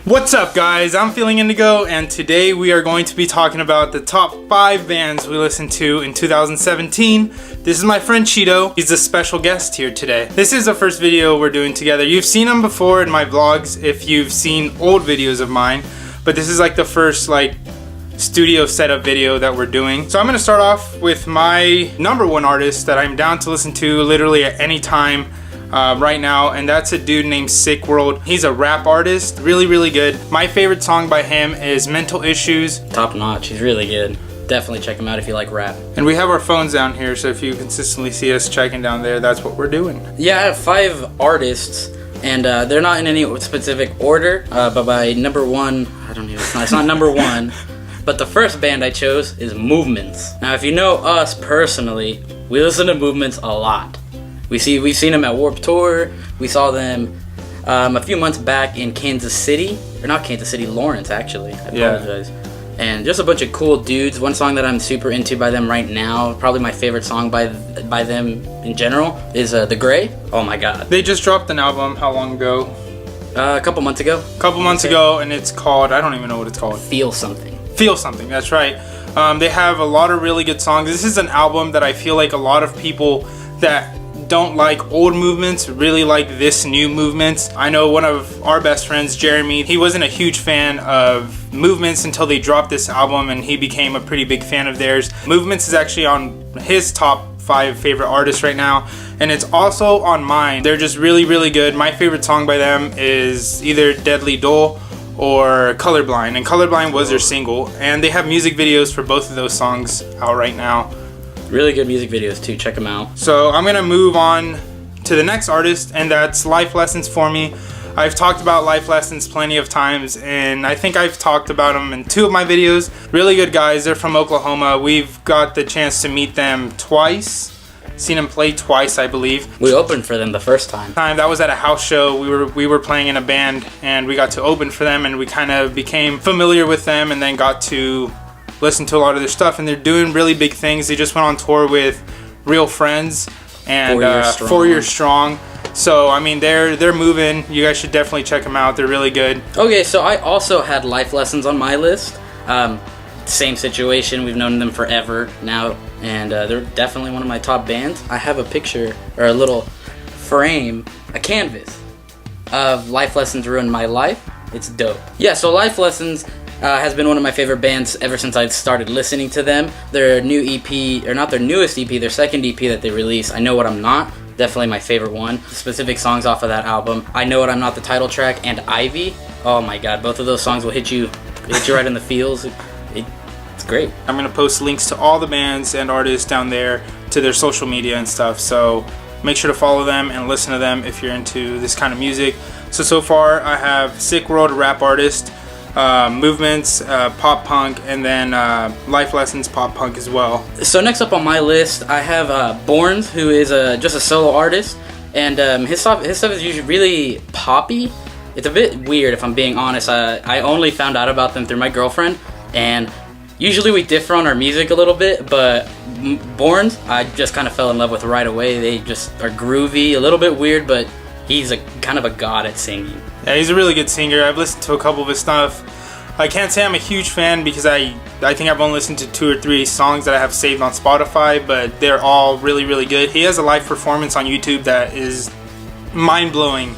What's up guys, I'm feeling Indigo and today we are going to be talking about the top 5 bands we listened to in 2017. This is my friend Chito, he's a special guest here today. This is the first video we're doing together. You've seen him before in my vlogs if you've seen old videos of mine, but this is like the first studio setup video that we're doing. So I'm going to start off with my number one artist that I'm down to listen to literally at any time. Right now, and that's a dude named Sik World. He's a rap artist, really good. My favorite song by him is Mental Issues. Top notch, he's really good. Definitely check him out if you like rap. And we have our phones down here, so if you consistently see us checking down there, that's what we're doing. Yeah, I have 5 artists, and they're not in any specific order, but by number one, it's not number one, but the first band I chose is Movements. Now, if you know us personally, we listen to Movements a lot. We've seen them at Warped Tour. We saw them a few months back in Kansas City, or not Kansas City, Lawrence actually. I apologize. Yeah. And just a bunch of cool dudes. One song that I'm super into by them right now, probably my favorite song by them in general, is The Gray. Oh my god. They just dropped an album. How long ago? A couple months ago. And it's called, I don't even know what it's called. Feel Something. Feel Something. That's right. They have a lot of really good songs. This is an album that I feel like a lot of people that don't like old Movements really like this new Movements. I know one of our best friends, Jeremy, he wasn't a huge fan of Movements until they dropped this album, and he became a pretty big fan of theirs. Movements is actually on his top 5 favorite artists right now, and it's also on mine. They're just really good. My favorite song by them is either Deadly Dull or Colorblind, and Colorblind was their single, and they have music videos for both of those songs out right now. Really good music videos too, check them out. So I'm gonna move on to the next artist, and that's Life Lessons for me. I've talked about Life Lessons plenty of times, and I think I've talked about them in 2 of my videos. Really good guys, they're from Oklahoma. We've got the chance to meet them twice. Seen them play twice, I believe. We opened for them the first time. That was at a house show. We were playing in a band, and we got to open for them, and we kind of became familiar with them, and then got to listen to a lot of their stuff, and they're doing really big things. They just went on tour with Real Friends and 4 Years Strong. So I mean, they're moving. You guys should definitely check them out. They're really good. Okay, so I also had Life Lessons on my list. Same situation. We've known them forever now, and they're definitely one of my top bands. I have a picture or a little frame, a canvas of Life Lessons Ruined My Life. It's dope. Yeah, so Life Lessons has been one of my favorite bands ever since I started listening to them. Their new EP, or not their newest EP, their second EP that they released, I Know What I'm Not, definitely my favorite one. The specific songs off of that album, I Know What I'm Not, the title track, and Ivy. Oh my god, both of those songs will hit you right in the feels. It's great. I'm gonna post links to all the bands and artists down there, to their social media and stuff, so make sure to follow them and listen to them if you're into this kind of music. So far I have Sik World, rap artist, Movements, pop punk, and then Life Lessons, pop punk as well. So next up on my list, I have Borns, who is just a solo artist, and his stuff is usually really poppy. It's a bit weird, if I'm being honest. I only found out about them through my girlfriend, and usually we differ on our music a little bit, but Borns, I just kind of fell in love with right away. They just are groovy, a little bit weird, but he's kind of a god at singing. Yeah, he's a really good singer. I've listened to a couple of his stuff. I can't say I'm a huge fan because I think I've only listened to 2 or 3 songs that I have saved on Spotify, but they're all really good. He has a live performance on YouTube that is mind-blowing,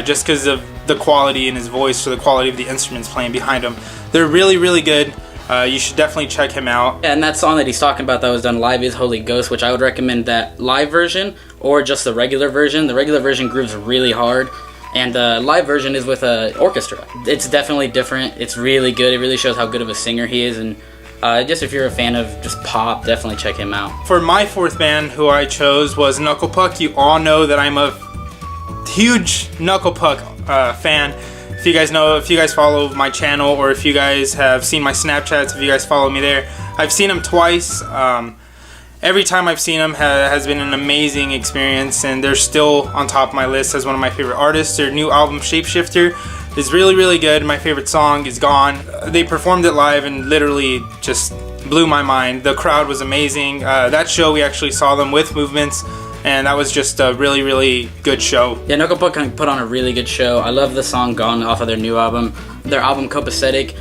just because of the quality in his voice, or the quality of the instruments playing behind him. They're really good. You should definitely check him out. Yeah, and that song that he's talking about that was done live is Holy Ghost, which I would recommend that live version or just the regular version. The regular version grooves really hard, and the live version is with an orchestra. It's definitely different. It's really good. It really shows how good of a singer he is, and just if you're a fan of just pop, definitely check him out. For my 4th band, who I chose was Knucklepuck. You all know that I'm a huge Knucklepuck fan. If you guys know, if you guys follow my channel, or if you guys have seen my Snapchats, if you guys follow me there, I've seen them twice. Every time I've seen them has been an amazing experience, and they're still on top of my list as one of my favorite artists. Their new album, Shapeshifter, is really good. My favorite song is Gone. They performed it live and literally just blew my mind. The crowd was amazing. That show we actually saw them with Movements. and that was just a really, really good show. Yeah, Knucklepuck put on a really good show. I love the song Gone off of their new album. Their album Copacetic,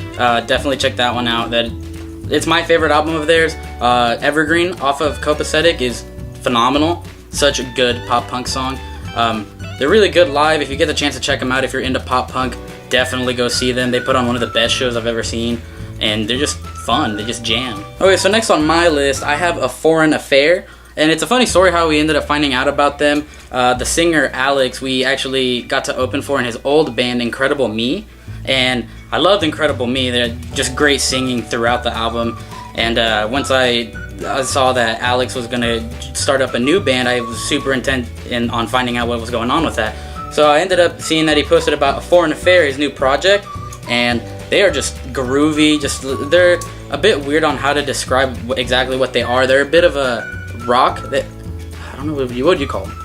definitely check that one out. It's my favorite album of theirs. Evergreen off of Copacetic is phenomenal. Such a good pop punk song. They're really good live. If you get the chance to check them out, if you're into pop punk, definitely go see them. They put on one of the best shows I've ever seen, and they're just fun. They just jam. Okay, so next on my list, I have A Foreign Affair. And it's a funny story how we ended up finding out about them. The singer Alex, we actually got to open for in his old band, Incredible Me. And I loved Incredible Me. They're just great singing throughout the album. And once I saw that Alex was going to start up a new band, I was super intent on finding out what was going on with that. So I ended up seeing that he posted about A Foreign Affair, his new project. And they are just groovy. They're a bit weird on how to describe exactly what they are. They're a bit of a rock that, I don't know, what would you call them?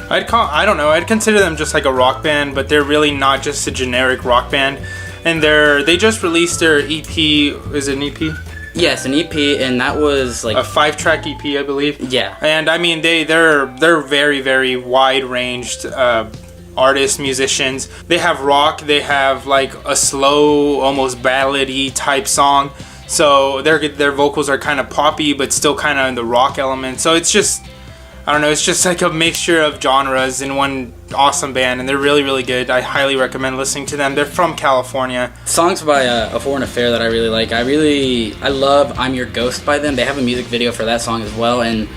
I don't know. I'd consider them just like a rock band, but they're really not just a generic rock band. And they just released their EP. Is it an EP? Yes, an EP, and that was like a 5-track EP, I believe. Yeah. And I mean, they're very, very wide-ranged artists, musicians. They have rock. They have like a slow, almost ballad-y type song. So their vocals are kind of poppy, but still kind of in the rock element. So it's just, I don't know, it's just like a mixture of genres in one awesome band, and they're really, really good. I highly recommend listening to them. They're from California. Songs by A Foreign Affair that I really like. I love I'm Your Ghost by them. They have a music video for that song as well, and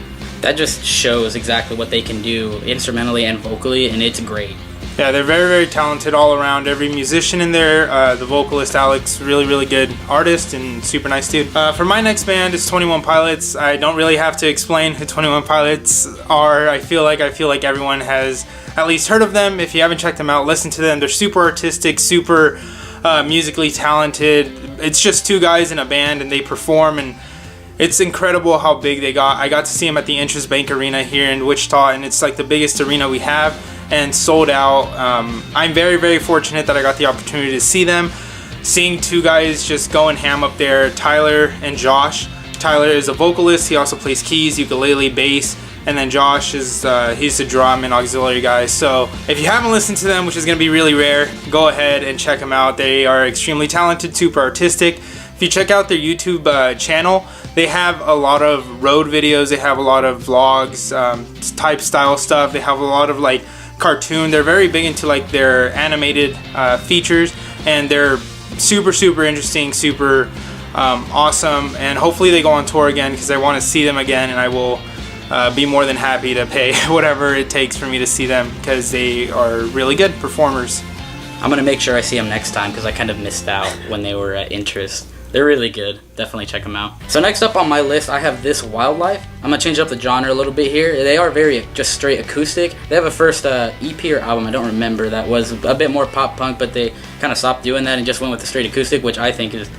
that just shows exactly what they can do instrumentally and vocally, and it's great. Yeah, they're very, very talented all around. Every musician in there, the vocalist Alex, really, really good artist and super nice dude. For my next band is 21 Pilots. I don't really have to explain who 21 Pilots are. I feel like everyone has at least heard of them. If you haven't checked them out, listen to them. They're super artistic, super musically talented. It's just two guys in a band, and they perform, and it's incredible how big they got. I got to see them at the Interest Bank Arena here in Wichita, and it's like the biggest arena we have, and sold out. I'm very, very fortunate that I got the opportunity to see them. Seeing two guys just going ham up there, Tyler and Josh. Tyler is a vocalist. He also plays keys, ukulele, bass, and then Josh is he's the drum and auxiliary guy. So if you haven't listened to them, which is going to be really rare, go ahead and check them out. They are extremely talented, super artistic. If you check out their YouTube channel, they have a lot of road videos. They have a lot of vlogs, type style stuff. They have a lot of like cartoon. They're very big into like their animated features, and they're super, super interesting, super awesome. And hopefully they go on tour again, because I want to see them again, and I will be more than happy to pay whatever it takes for me to see them, because they are really good performers. I'm gonna make sure I see them next time, because I kind of missed out when they were at Interest. They're really good. Definitely check them out. So next up on my list, I have This Wildlife. I'm gonna change up the genre a little bit here. They are very just straight acoustic. They have a first EP or album, I don't remember, that was a bit more pop punk, but they kind of stopped doing that and just went with the straight acoustic, which I think is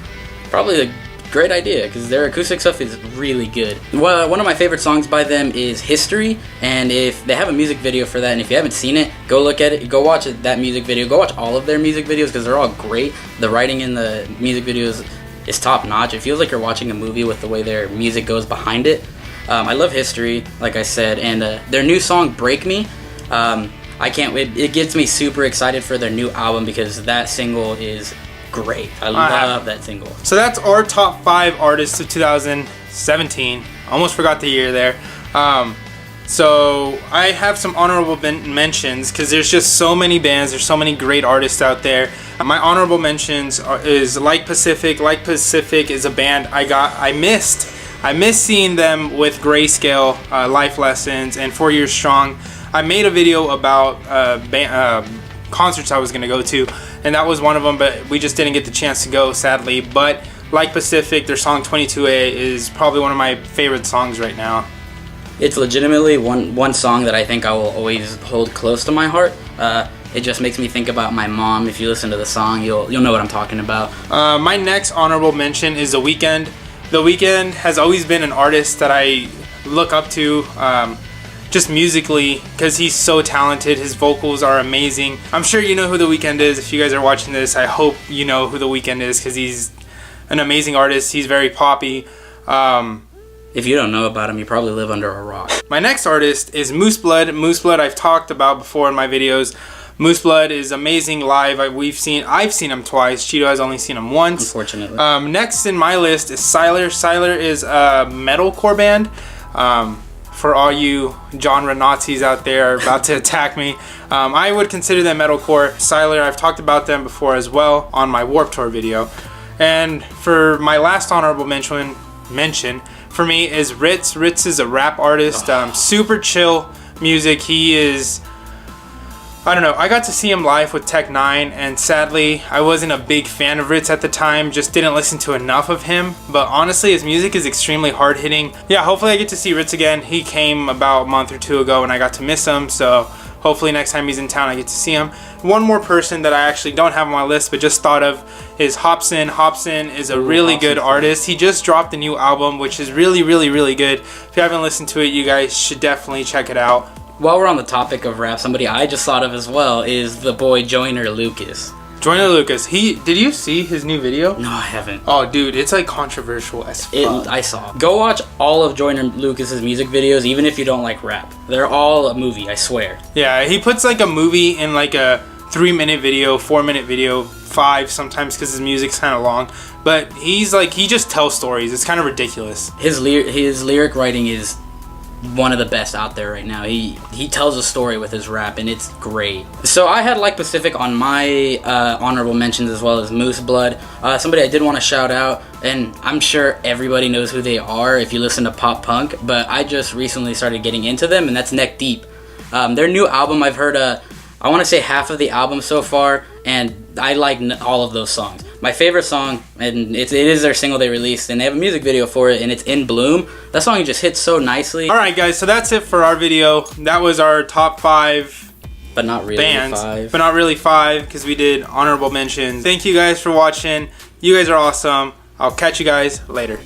probably a great idea, because their acoustic stuff is really good. Well, one of my favorite songs by them is History, and if they have a music video for that, and if you haven't seen it, go look at it, go watch that music video, go watch all of their music videos, because they're all great. The writing in the music videos is top notch. It feels like you're watching a movie with the way their music goes behind it. I love History, like I said, and their new song Break Me, I can't wait. It gets me super excited for their new album, because that single is great. I love that single. So that's our top 5 artists of 2017. Almost forgot the year there. So I have some honorable mentions, because there's just so many bands, there's so many great artists out there. My honorable mentions is Like Pacific. Like Pacific is a band I missed seeing them with Grayscale, Life Lessons, and 4 Years Strong. I made a video about concerts I was going to go to, and that was one of them, but we just didn't get the chance to go, sadly. But Like Pacific, their song 22A is probably one of my favorite songs right now. It's legitimately one song that I think I will always hold close to my heart. It just makes me think about my mom. If you listen to the song, you'll know what I'm talking about. My next honorable mention is The Weeknd. The Weeknd has always been an artist that I look up to, just musically, because he's so talented. His vocals are amazing. I'm sure you know who The Weeknd is. If you guys are watching this, I hope you know who The Weeknd is, because he's an amazing artist. He's very poppy. If you don't know about him, you probably live under a rock. My next artist is Moose Blood. Moose Blood I've talked about before in my videos. Moose Blood is amazing live. I've seen him twice. Chito has only seen him once. Unfortunately. Next in my list is Sylar. Sylar is a metalcore band. For all you genre Nazis out there about to attack me, I would consider them metalcore. Sylar, I've talked about them before as well on my Warped Tour video. And for my last honorable mention for me is Rittz. Rittz is a rap artist, super chill music. He is, I don't know, I got to see him live with Tech 9, and sadly I wasn't a big fan of Rittz at the time, just didn't listen to enough of him, but honestly his music is extremely hard hitting. Yeah, hopefully I get to see Rittz again. He came about a month or two ago and I got to miss him, so hopefully next time he's in town I get to see him. One more person that I actually don't have on my list but just thought of is Hopsin. Hopsin is a really good artist. He just dropped a new album which is really good. If you haven't listened to it, you guys should definitely check it out. While we're on the topic of rap, somebody I just thought of as well is the boy Joyner Lucas. Joyner Lucas. Did you see his new video? No, I haven't. Oh, dude, it's like controversial as fuck. I saw. Go watch all of Joyner Lucas's music videos, even if you don't like rap. They're all a movie, I swear. Yeah, he puts like a movie in like a 3-minute video, 4-minute video, 5 sometimes because his music's kind of long. But he just tells stories. It's kind of ridiculous. His lyric writing is one of the best out there right now. He tells a story with his rap and it's great. So I had Like Pacific on my honorable mentions as well as Moose Blood. Somebody I did want to shout out, and I'm sure everybody knows who they are if you listen to pop punk, but I just recently started getting into them, and that's Neck Deep. Their new album, I've heard I want to say half of the album so far, and I like all of those songs. My favorite song, and it is their single they released, and they have a music video for it, and it's In Bloom. That song just hits so nicely. Alright guys, so that's it for our video. That was our top 5 but not really bands, 5. but not really 5 because we did honorable mentions. Thank you guys for watching. You guys are awesome. I'll catch you guys later.